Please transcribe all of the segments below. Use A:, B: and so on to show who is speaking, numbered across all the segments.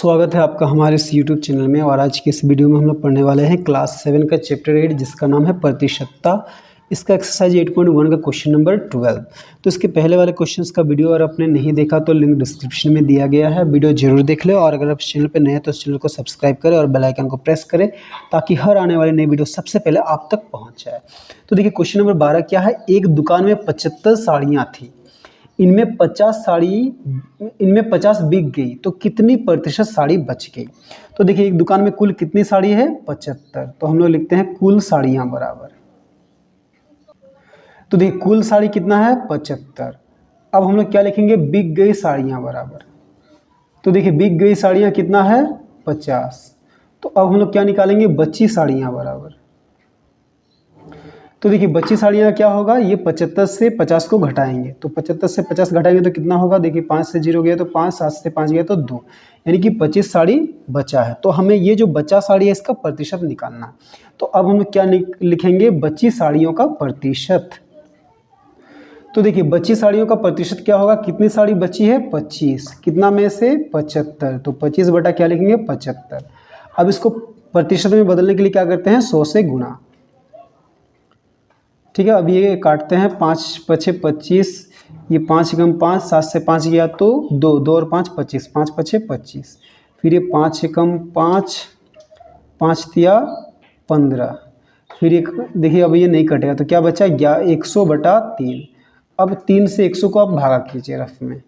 A: स्वागत है आपका हमारे इस YouTube चैनल में। और आज की इस वीडियो में हम लोग पढ़ने वाले हैं क्लास 7 का चैप्टर 8 जिसका नाम है प्रतिशतता। इसका एक्सरसाइज 8.1 का क्वेश्चन नंबर 12। तो इसके पहले वाले क्वेश्चंस का वीडियो अगर आपने नहीं देखा तो लिंक डिस्क्रिप्शन में दिया गया है, वीडियो जरूर देख ले। और अगर आप चैनल पर नए हैं तो चैनल को सब्सक्राइब करें और बेल आइकन को प्रेस करें ताकि हर आने वाली नई वीडियो सबसे पहले आप तक पहुँच जाए। तो देखिए क्वेश्चन नंबर 12 क्या है। एक दुकान में 75 साड़ियाँ थी, इनमें 50 बिक गई तो कितनी प्रतिशत साड़ी बच गई। तो देखिए एक दुकान में कुल कितनी साड़ी है 75, तो हम लोग लिखते हैं कुल साड़ियां बराबर। तो देखिए कुल साड़ी कितना है 75। अब हम लोग क्या लिखेंगे बिक गई साड़ियां बराबर। तो देखिए बिक गई साड़ियां कितना है 50। तो अब हम लोग क्या निकालेंगे बची साड़ियां बराबर। तो देखिए बच्ची साड़ियाँ क्या होगा, ये 75 से 50 को घटाएंगे तो 75 से 50 घटाएंगे तो कितना होगा। देखिए 5 से 0 गया तो 5, 7 से 5 गया तो 2, यानी कि 25 साड़ी बचा है। तो हमें ये जो बचा साड़ी है इसका प्रतिशत निकालना है। तो अब हम क्या लिखेंगे बची साड़ियों का प्रतिशत। तो देखिए बची साड़ियों का प्रतिशत क्या होगा, कितनी साड़ी बची है 25, कितना में से 75, तो 25 बटा क्या लिखेंगे 75। अब इसको प्रतिशत में बदलने के लिए क्या करते हैं 100 से गुणा। ठीक है, अब ये काटते हैं 5 पछे 25, ये 5 एकम 5, 7 से 5 गया तो 2, 2 और 5 25, 5 पछे 25, फिर ये 5 एकम 5, 5 तिया 15, फिर एक देखिए अब ये नहीं कटेगा तो क्या बचा 100 बटा 3। अब 3 से 100 को आप भागा कीजिए रफ में।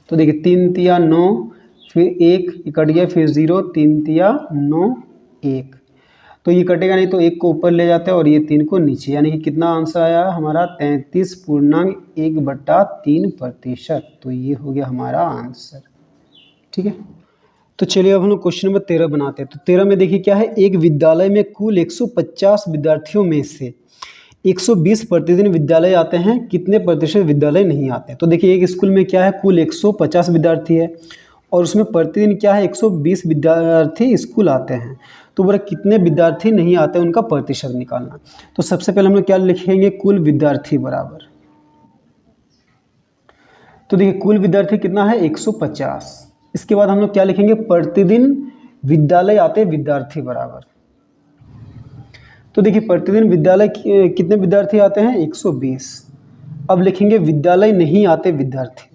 A: तो देखिए 3 तिया 9, फिर 1 कट गया, फिर 0, 3 तिया 9 1, तो ये कटेगा नहीं तो 1 को ऊपर ले जाते हैं और ये 3 को नीचे, यानी कि कितना आंसर आया हमारा 33.1/3%। तो ये हो गया हमारा आंसर। ठीक है, तो चलिए अब हम लोग क्वेश्चन नंबर 13 बनाते हैं। तो 13 में देखिए क्या है। एक विद्यालय में कुल 150 विद्यार्थियों में से 120 प्रतिदिन विद्यालय आते हैं, कितने प्रतिशत विद्यालय नहीं आते। तो देखिए एक स्कूल में क्या है कुल 150 विद्यार्थी है और उसमें प्रतिदिन क्या है 120 विद्यार्थी स्कूल आते हैं। तो बोला कितने विद्यार्थी नहीं आते उनका प्रतिशत निकालना। तो सबसे पहले हम लोग क्या लिखेंगे कुल विद्यार्थी बराबर। तो देखिए कुल विद्यार्थी कितना है 150। इसके बाद हम लोग क्या लिखेंगे प्रतिदिन विद्यालय आते विद्यार्थी बराबर। तो देखिए प्रतिदिन विद्यालय कितने विद्यार्थी आते हैं 120। अब लिखेंगे विद्यालय नहीं आते विद्यार्थी।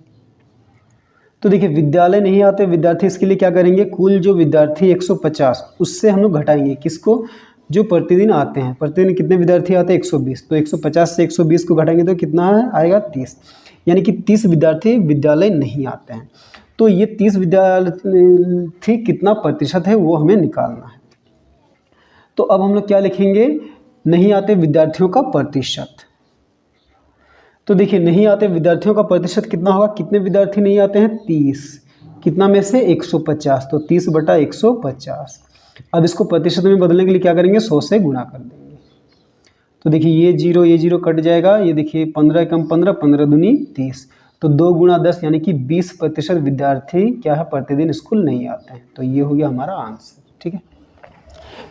A: तो देखिए विद्यालय नहीं आते विद्यार्थी, इसके लिए क्या करेंगे कुल जो विद्यार्थी 150 उससे हम लोग घटाएंगे किसको, जो प्रतिदिन आते हैं। प्रतिदिन कितने विद्यार्थी आते हैं 120, तो 150 से 120 को घटाएंगे तो कितना आएगा 30, यानी कि 30 विद्यार्थी विद्यालय नहीं आते हैं। तो ये 30 विद्यार्थी कितना प्रतिशत है वो हमें निकालना है। तो अब हम लोग क्या लिखेंगे नहीं आते विद्यार्थियों का प्रतिशत। तो देखिए नहीं आते विद्यार्थियों का प्रतिशत कितना होगा, कितने विद्यार्थी नहीं आते हैं 30, कितना में से 150, तो 30 बटा 150। अब इसको प्रतिशत में बदलने के लिए क्या करेंगे 100 से गुणा कर देंगे। तो देखिए ये 0 कट जाएगा, ये देखिए 15 एकम 15, 15 दूनी 30, तो 2 गुणा 10 यानी कि 20% विद्यार्थी क्या है प्रतिदिन स्कूल नहीं आते हैं। तो ये हो गया हमारा आंसर। ठीक है,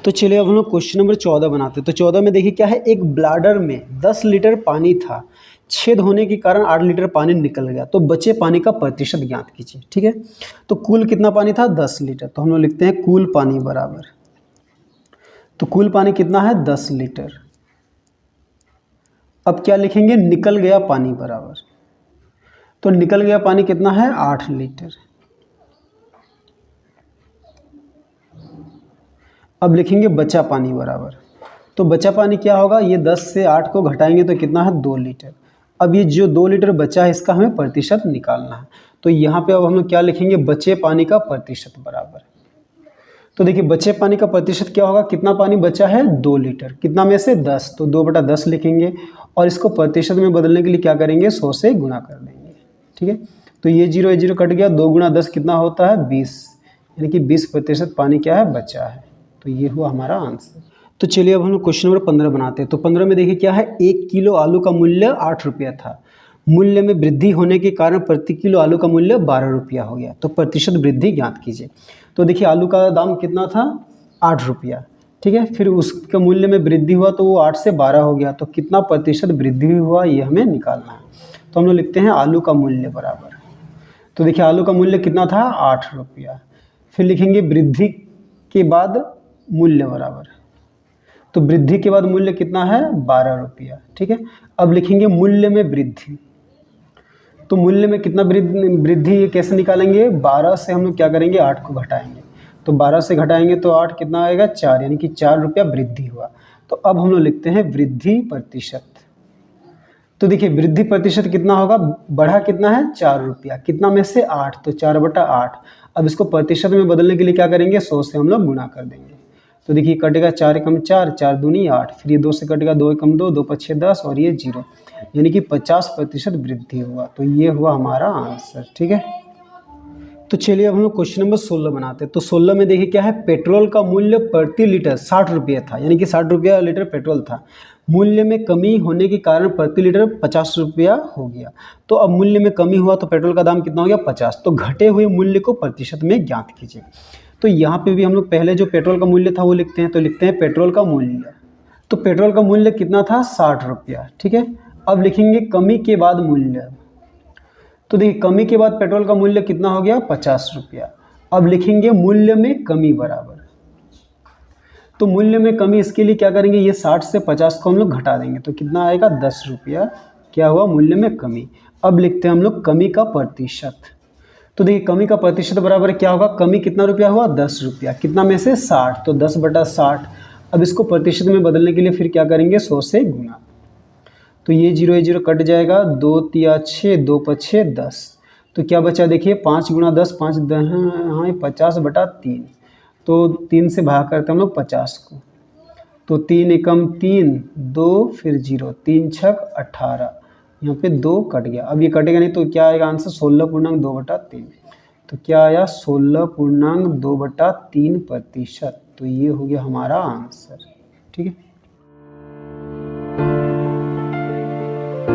A: तो चलिए अब हम लोग क्वेश्चन नंबर 14 बनाते हैं। तो 14 में देखिए क्या है। एक ब्लाडर में 10 लीटर पानी था, छेद होने के कारण 8 लीटर पानी निकल गया, तो बचे पानी का प्रतिशत ज्ञात कीजिए। ठीक है, तो कुल कितना पानी था 10 लीटर, तो हम लोग लिखते हैं कुल पानी बराबर। तो कुल पानी कितना है 10 लीटर। अब क्या लिखेंगे निकल गया पानी बराबर। तो निकल गया पानी कितना है 8 लीटर। अब लिखेंगे बचा पानी बराबर। तो बचा पानी क्या होगा, ये 10 से 8 को घटाएंगे तो कितना है 2 लीटर। अब ये जो 2 लीटर बचा है इसका हमें प्रतिशत निकालना है। तो यहाँ पे अब हम लोग क्या लिखेंगे बचे पानी का प्रतिशत बराबर। तो देखिए बचे पानी का प्रतिशत क्या होगा, कितना पानी बचा है 2 लीटर, कितना में से 10, तो 2 बटा 10 लिखेंगे और इसको प्रतिशत में बदलने के लिए क्या करेंगे 100 से गुणा कर देंगे। ठीक है, तो ये 0 कट गया, 2 गुणा 10 कितना होता है 20, यानी कि 20% पानी क्या है बचा है। तो ये हुआ हमारा आंसर। तो चलिए अब हम लोग क्वेश्चन नंबर 15 बनाते हैं। तो 15 में देखिए क्या है। 1 किलो आलू का मूल्य 8 रुपया था, मूल्य में वृद्धि होने के कारण प्रति किलो आलू का मूल्य 12 रुपया हो गया, तो प्रतिशत वृद्धि ज्ञात कीजिए। तो देखिए आलू का दाम कितना था 8 रुपया। ठीक है, फिर उसके मूल्य में वृद्धि हुआ तो वो 8 से 12 हो गया, तो कितना प्रतिशत वृद्धि हुआ ये हमें निकालना है। तो हम लोग लिखते हैं आलू का मूल्य बराबर। तो देखिए आलू का मूल्य कितना था 8 रुपया। फिर लिखेंगे वृद्धि के बाद मूल्य बराबर, तो वृद्धि के बाद मूल्य कितना है 12 रुपया। ठीक है, अब लिखेंगे मूल्य में वृद्धि। तो मूल्य में कितना वृद्धि कैसे निकालेंगे, 12 से हम लोग क्या करेंगे 8 को घटाएंगे, तो 12 से घटाएंगे तो 8 कितना आएगा 4, यानी कि 4 रुपया वृद्धि हुआ। तो अब हम लोग लिखते हैं वृद्धि प्रतिशत। तो देखिए वृद्धि प्रतिशत कितना होगा, बढ़ा कितना है 4 रुपया, कितना में से 8, तो 4/8। अब इसको प्रतिशत में बदलने के लिए क्या करेंगे 100 से हम लोग गुणा कर देंगे। तो देखिए कटेगा 4 एकम 4, 4 दूनी 8, फिर ये 2 से कटेगा 2 एकम 2, 2 पछे 10 और ये 0, यानी कि 50% वृद्धि हुआ। तो ये हुआ हमारा आंसर। ठीक है, तो चलिए अब हम लोग क्वेश्चन नंबर 16 बनाते हैं। तो 16 में देखिए क्या है, पेट्रोल का मूल्य प्रति लीटर 60 रुपये था, यानी कि 60 रुपया लीटर पेट्रोल था। मूल्य में कमी होने के कारण प्रति लीटर 50 रुपया हो गया। तो अब मूल्य में कमी हुआ तो पेट्रोल का दाम कितना हो गया 50। तो घटे हुए मूल्य को प्रतिशत में ज्ञात कीजिए। तो यहाँ पे भी हम लोग पहले जो पेट्रोल का मूल्य था वो लिखते हैं, तो लिखते हैं पेट्रोल का मूल्य। तो पेट्रोल का मूल्य कितना था 60 रुपया। ठीक है, अब लिखेंगे कमी के बाद मूल्य। तो देखिए कमी के बाद पेट्रोल का मूल्य कितना हो गया 50 रुपया। अब लिखेंगे मूल्य में कमी बराबर, तो मूल्य में कमी, इसके लिए क्या करेंगे, ये 60 से 50 को हम लोग घटा देंगे, तो कितना आएगा 10 रुपया। क्या हुआ मूल्य में कमी। अब लिखते हैं हम लोग कमी का प्रतिशत। तो देखिए कमी का प्रतिशत बराबर क्या होगा, कमी कितना रुपया हुआ 10 रुपया, कितना में से 60, तो 10/60। अब इसको प्रतिशत में बदलने के लिए फिर क्या करेंगे 100 से गुणा, तो ये 0 कट जाएगा, 2 तिया 6, 2 पछे 10, तो क्या बचा देखिए 5 गुणा 10, 5 हाँ 50/3, तो 3 से भाग करते हैं हम लोग 50 को, तो 3 एकम 3, 2 फिर 0, 3 छक 18, यहाँ पे 2 कट गया। अब ये कटेगा नहीं तो क्या आएगा आंसर 16.2/3। तो क्या आया 16.2/3%। तो ये हो गया हमारा आंसर। ठीक है।